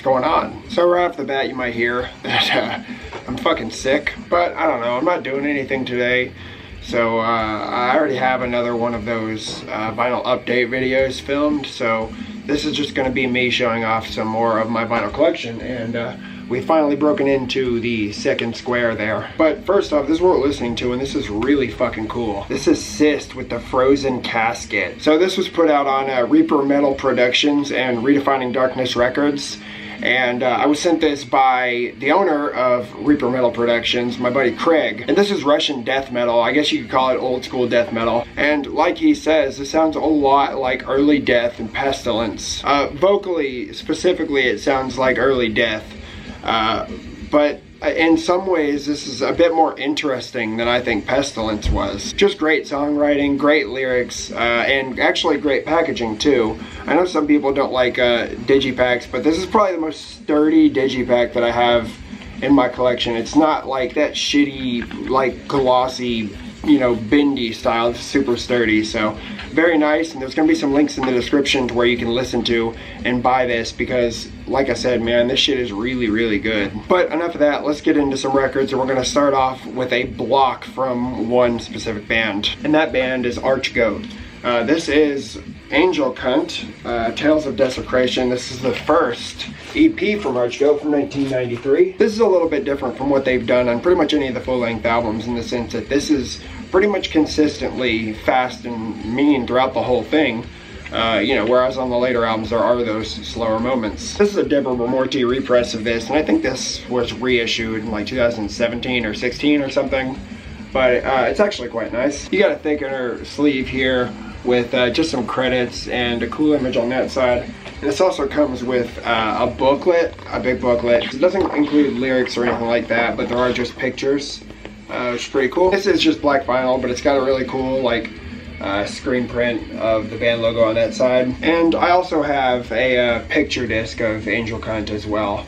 going on? So right off the bat, you might hear that I'm fucking sick, but I don't know, I'm not doing anything today. So I already have another one of those vinyl update videos filmed, so this is just going to be me showing off some more of my vinyl collection, and we've finally broken into the second square there. But first off, this is what we're listening to, and this is really fucking cool. This is CIST with the Frozen Casket. So this was put out on Reaper Metal Productions and Redefining Darkness Records. And I was sent this by the owner of Reaper Metal Productions, my buddy Craig. And this is Russian death metal. I guess you could call it old school death metal. And like he says, this sounds a lot like Early Death and Pestilence. Vocally, specifically, it sounds like Early Death. But in some ways, this is a bit more interesting than I think Pestilence was. Just great songwriting, great lyrics, and actually great packaging too. I know some people don't like digipacks, but this is probably the most sturdy digipack that I have in my collection. It's not like that shitty, like glossy, you know, bendy style. It's super sturdy, so very nice. And there's gonna be some links in the description to where you can listen to and buy this, because like I said, man, this shit is really, really good. But enough of that, let's get into some records, and we're gonna start off with a block from one specific band, and that band is Archgoat. This is Angel Cunt, Tales of Desecration. This is the first EP from Archgoat from 1993. This is a little bit different from what they've done on pretty much any of the full-length albums, in the sense that this is pretty much consistently fast and mean throughout the whole thing. You know, whereas on the later albums there are those slower moments. This is a Deborah Morty repress of this, and I think this was reissued in like 2017 or 16 or something. But it's actually quite nice. You got a thickener sleeve here with just some credits and a cool image on that side. And this also comes with a booklet, a big booklet. It doesn't include lyrics or anything like that, but there are just pictures, which is pretty cool. This is just black vinyl, but it's got a really cool like screen print of the band logo on that side. And I also have a picture disc of Angel Cunt as well,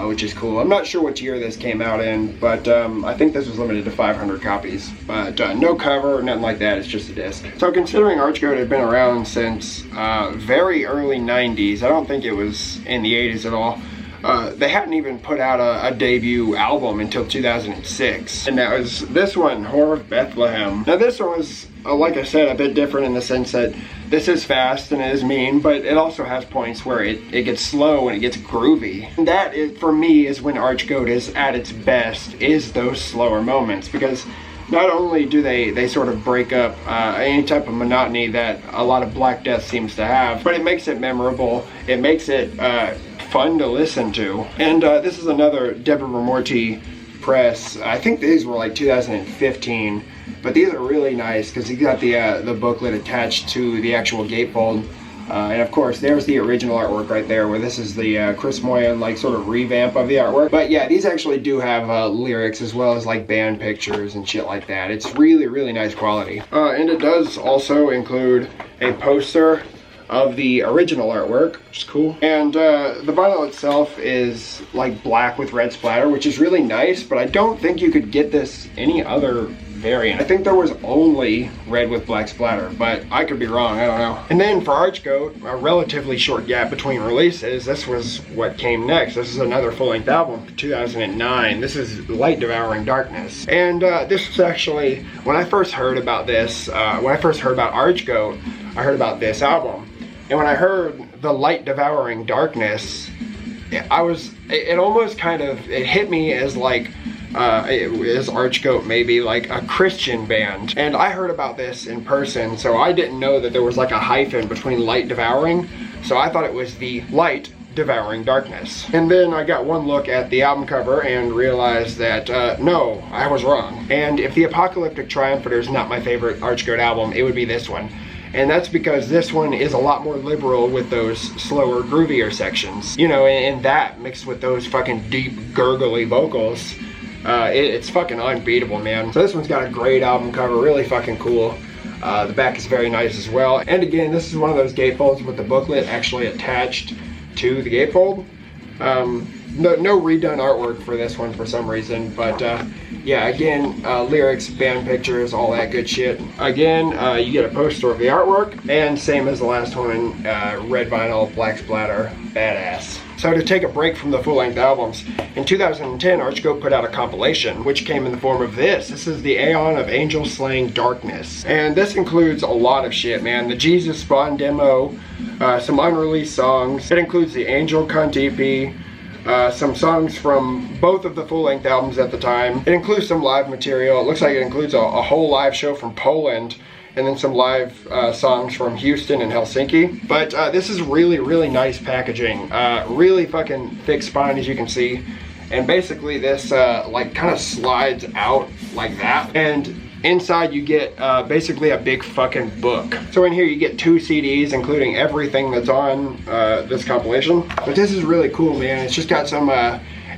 which is cool. I'm not sure what year this came out in, but I think this was limited to 500 copies. But no cover, nothing like that, it's just a disc. So considering Archgoat had been around since very early 90s, I don't think it was in the 80s at all. They hadn't even put out a debut album until 2006. And that was this one, Whore of Bethlehem. Now this one was, like I said, a bit different in the sense that this is fast and it is mean, but it also has points where it gets slow and it gets groovy. And that, is, for me, is when Archgoat is at its best, is those slower moments. Because not only do they sort of break up any type of monotony that a lot of Black Death seems to have, but it makes it memorable, it makes it fun to listen to. And this is another Deborah Morty press. I think these were like 2015, but these are really nice because you got the booklet attached to the actual gatefold. And of course, there's the original artwork right there, where this is the Chris Moyen like sort of revamp of the artwork. But yeah, these actually do have lyrics as well as like band pictures and shit like that. It's really, really nice quality. And it does also include a poster of the original artwork, which is cool. And the vinyl itself is like black with red splatter, which is really nice, but I don't think you could get this any other variant. I think there was only red with black splatter, but I could be wrong, I don't know. And then for Archgoat, a relatively short gap between releases, this was what came next. This is another full-length album, 2009. This is Light Devouring Darkness. And this was actually, when I first heard about this, when I first heard about Archgoat, I heard about this album. And when I heard the Light Devouring Darkness, it almost kind of, it hit me as like, is Archgoat maybe like a Christian band. And I heard about this in person, so I didn't know that there was like a hyphen between Light Devouring, so I thought it was the Light Devouring Darkness. And then I got one look at the album cover and realized that, no, I was wrong. And if the Apocalyptic Triumphator is not my favorite Archgoat album, it would be this one. And that's because this one is a lot more liberal with those slower, groovier sections. You know, and that mixed with those fucking deep, gurgly vocals, it's fucking unbeatable, man. So this one's got a great album cover, really fucking cool. The back is very nice as well. And again, this is one of those gatefolds with the booklet actually attached to the gatefold. No redone artwork for this one for some reason, but yeah, again, lyrics, band pictures, all that good shit. Again, you get a poster of the artwork, and same as the last one, red vinyl, black splatter, badass. So to take a break from the full-length albums, in 2010, Archgoat put out a compilation, which came in the form of this. This is the Aeon of Angel Slaying Darkness. And this includes a lot of shit, man. The Jesus Spawn demo, some unreleased songs. It includes the Angel Cunt EP, some songs from both of the full-length albums at the time. It includes some live material. It looks like it includes a whole live show from Poland, and then some live songs from Houston and Helsinki. But this is really, really nice packaging. Really fucking thick spine, as you can see. And basically this like kind of slides out like that. And inside you get basically a big fucking book. So in here you get 2 CDs, including everything that's on this compilation. But this is really cool, man. It's just got some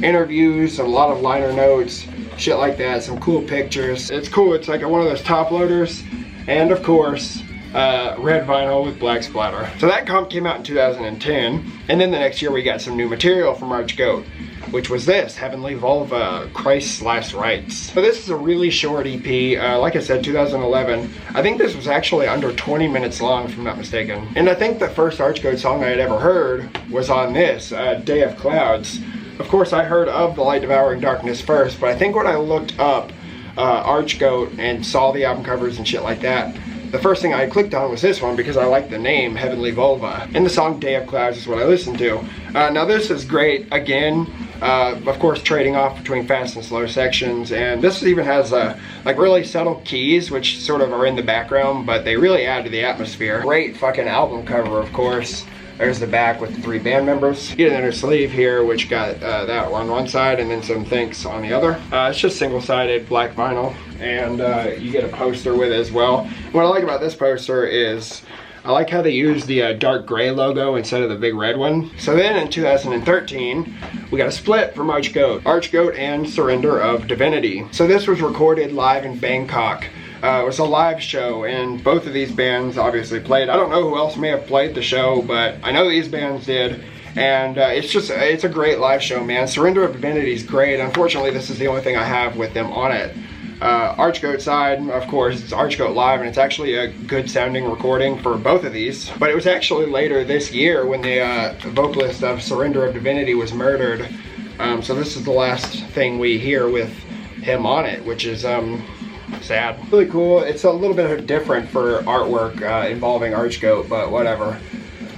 interviews, a lot of liner notes, shit like that, some cool pictures. It's cool. It's like one of those top loaders. And of course, red vinyl with black splatter. So that comp came out in 2010, and then the next year we got some new material from Archgoat, which was this, Heavenly Vulva, Christ's Last Rites. So this is a really short EP, like I said, 2011. I think this was actually under 20 minutes long, if I'm not mistaken. And I think the first Archgoat song I had ever heard was on this, Day of Clouds. Of course, I heard of The Light Devouring Darkness first, but I think when I looked up Archgoat and saw the album covers and shit like that, the first thing I clicked on was this one because I like the name Heavenly Vulva. And the song Day of Clouds is what I listened to. Now this is great, again, of course trading off between fast and slow sections, and this even has like really subtle keys which sort of are in the background, but they really add to the atmosphere. Great fucking album cover, of course. There's the back with the 3 band members. You get an inner sleeve here, which got that on one side and then some thanks on the other. It's just single-sided black vinyl, and you get a poster with it as well. What I like about this poster is I like how they use the dark gray logo instead of the big red one. So then in 2013, we got a split from Archgoat. Archgoat and Surrender of Divinity. So this was recorded live in Bangkok. It was a live show, and both of these bands obviously played. I don't know who else may have played the show, but I know these bands did. And it's a great live show, man. Surrender of Divinity is great. Unfortunately, this is the only thing I have with them on it. Archgoat side, of course, it's Archgoat live, and it's actually a good sounding recording for both of these. But it was actually later this year when the vocalist of Surrender of Divinity was murdered. So this is the last thing we hear with him on it, which is sad. Really cool. It's a little bit different for artwork involving Archgoat, but whatever.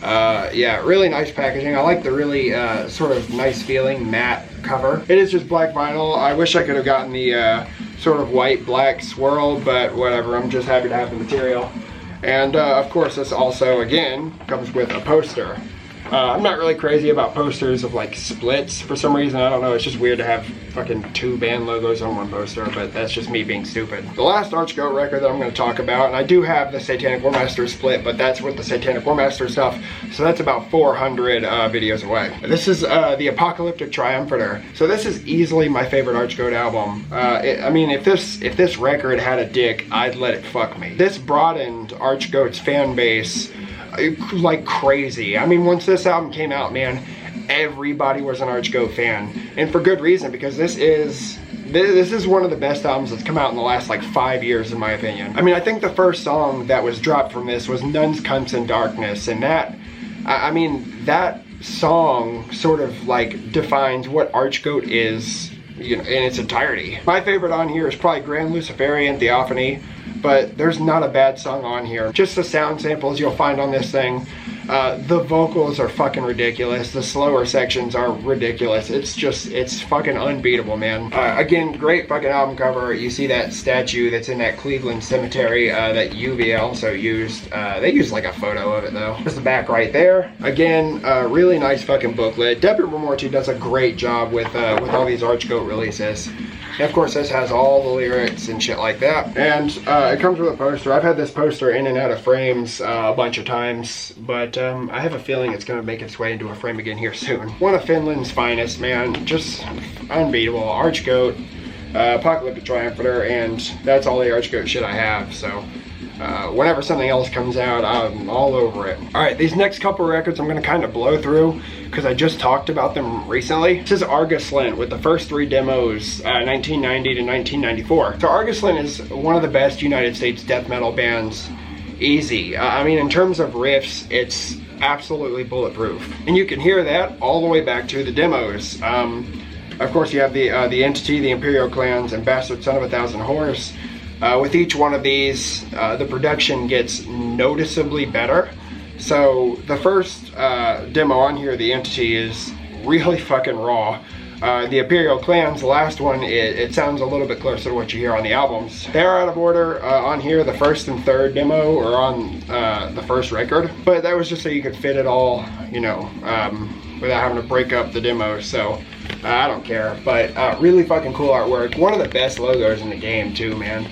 Yeah, really nice packaging. I like the really sort of nice feeling matte cover. It is just black vinyl. I wish I could have gotten the sort of white black swirl, but whatever. I'm just happy to have the material. And of course this also, again, comes with a poster. I'm not really crazy about posters of like splits for some reason. I don't know, it's just weird to have fucking 2 band logos on one poster, but that's just me being stupid. The last Archgoat record that I'm going to talk about, and I do have the Satanic Warmaster split, but that's with the Satanic Warmaster stuff, so that's about 400 videos away. This is the Apocalyptic Triumphator. So this is easily my favorite Archgoat album. I mean, if this record had a dick, I'd let it fuck me. This broadened Archgoat's fan base like crazy. I mean, once this album came out, man, everybody was an Archgoat fan, and for good reason, because this is one of the best albums that's come out in the last like 5 years, in my opinion. I mean, I think the first song that was dropped from this was Nuns, Cunts, and Darkness, and that, I mean, that song sort of like defines what Archgoat is, you know, in its entirety. My favorite on here is probably Grand Luciferian Theophany, but there's not a bad song on here. Just the sound samples you'll find on this thing. The vocals are fucking ridiculous. The slower sections are ridiculous. It's fucking unbeatable, man. Again, great fucking album cover. You see that statue that's in that Cleveland cemetery that UV also used. They used like a photo of it though. There's the back right there. Again, really nice fucking booklet. Deputy Remorti does a great job with all these Archgoat releases. And of course this has all the lyrics and shit like that. And it comes with a poster. I've had this poster in and out of frames a bunch of times, but I have a feeling it's gonna make its way into a frame again here soon. One of Finland's finest, man. Just unbeatable. Archgoat, Apocalyptic Triumphator, and that's all the Archgoat shit I have, so whenever something else comes out, I'm all over it. Alright, these next couple records I'm gonna kind of blow through because I just talked about them recently. This is Argoslint with the first 3 demos, 1990 to 1994. So Argoslint is one of the best United States death metal bands, easy. I mean, in terms of riffs, it's absolutely bulletproof. And you can hear that all the way back to the demos. Of course, you have the Entity, the Imperial Clans, and Bastard Son of a Thousand Horse. With each one of these, the production gets noticeably better. So the first demo on here, the Entity, is really fucking raw. The Imperial Clans, the last one, it sounds a little bit closer to what you hear on the albums. They're out of order on here. The first and third demo are on the first record, but that was just so you could fit it all, you know, without having to break up the demos. So I don't care, but really fucking cool artwork. One of the best logos in the game too, man.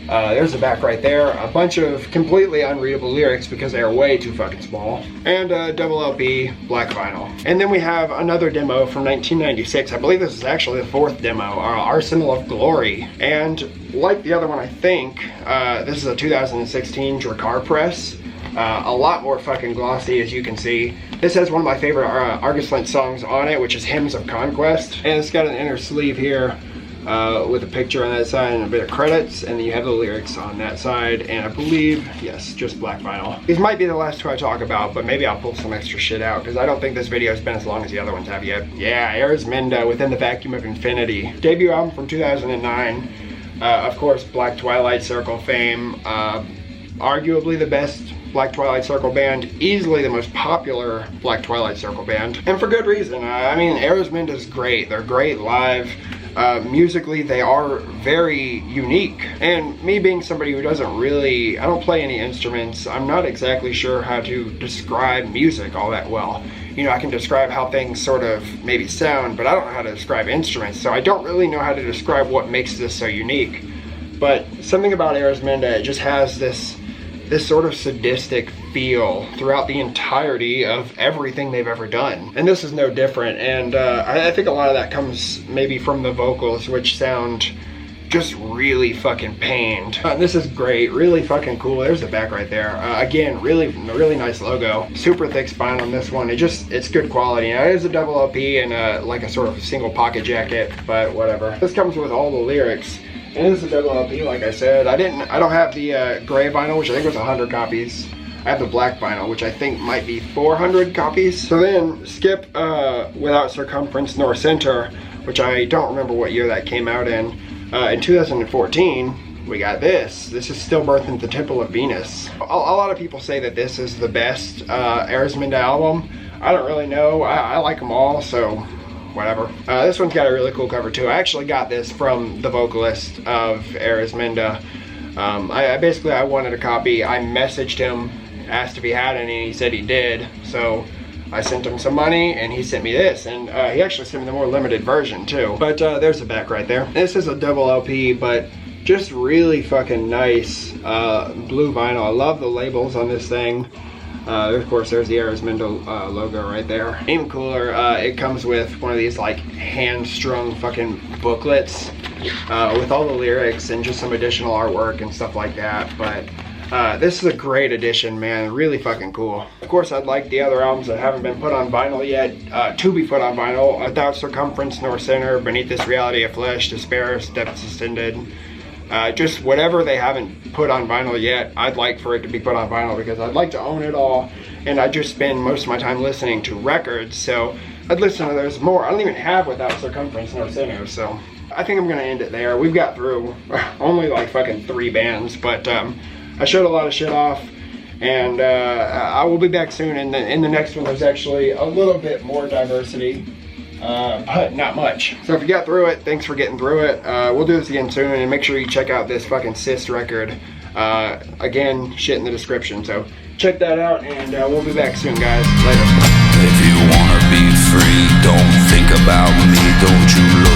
There's the back right there. A bunch of completely unreadable lyrics because they are way too fucking small. And double LP, black vinyl. And then we have another demo from 1996. I believe this is actually the fourth demo, Arsenal of Glory. And like the other one, I think, this is a 2016 Drakkar press. A lot more fucking glossy, as you can see. This has one of my favorite Argus Flint songs on it, which is Hymns of Conquest. And it's got an inner sleeve here. With a picture on that side and a bit of credits, and then you have the lyrics on that side, and I believe, yes, just black vinyl. These might be the last two I talk about, but maybe I'll pull some extra shit out, because I don't think this video has been as long as the other ones have yet. Yeah, Arisminda, Within the Vacuum of Infinity. Debut album from 2009. Of course, Black Twilight Circle fame. Arguably the best Black Twilight Circle band, easily the most popular Black Twilight Circle band, and for good reason. I mean, Arisminda's great. They're great live. Musically, they are very unique. And me being somebody who doesn't really, I don't play any instruments, I'm not exactly sure how to describe music all that well. You know, I can describe how things sort of maybe sound, but I don't know how to describe instruments, so I don't really know how to describe what makes this so unique. But something about Arisminda, it just has this sort of sadistic feel throughout the entirety of everything they've ever done. And this is no different, and I think a lot of that comes maybe from the vocals, which sound just really fucking pained. This is great, really fucking cool. There's the back right there. Again, really nice logo. Super thick spine on this one. It's good quality. Now, it is a double LP and like a sort of single pocket jacket, but whatever. This comes with all the lyrics. And this is a double LP, like I said. I don't have the gray vinyl, which I think was 100 copies. I have the black vinyl, which I think might be 400 copies. So then, skip Without Circumference Nor Center, which I don't remember what year that came out in. In 2014, we got this. This is Stillbirth in the Temple of Venus. A lot of people say that this is the best Arisminda album. I don't really know. I like them all, so whatever. This one's got a really cool cover too. I actually got this from the vocalist of Arisminda. I wanted a copy. I messaged him, asked if he had any, and he said he did. So I sent him some money, and he sent me this. And he actually sent me the more limited version too. But there's the back right there. This is a double LP, but just really fucking nice blue vinyl. I love the labels on this thing. Of course, there's the Arisminda logo right there. Even cooler, it comes with one of these like hand-strung fucking booklets with all the lyrics and just some additional artwork and stuff like that. But this is a great addition, man. Really fucking cool. Of course, I'd like the other albums that haven't been put on vinyl yet to be put on vinyl. Without Circumference Nor Center, Beneath This Reality of Flesh, Despair, Depths Ascended. Just whatever they haven't put on vinyl yet, I'd like for it to be put on vinyl because I'd like to own it all, and I just spend most of my time listening to records, so I'd listen to those more. I don't even have Without Circumference Nor Center, so I think I'm gonna end it there. We've got through only like fucking 3 bands, but I showed a lot of shit off, and I will be back soon. In the next one, there's actually a little bit more diversity. But not much. So if you got through it, thanks for getting through it. We'll do this again soon, and make sure you check out this fucking CIST record. Again, shit in the description. So check that out, and we'll be back soon, guys. Later. If you wanna be free, don't think about me, don't you look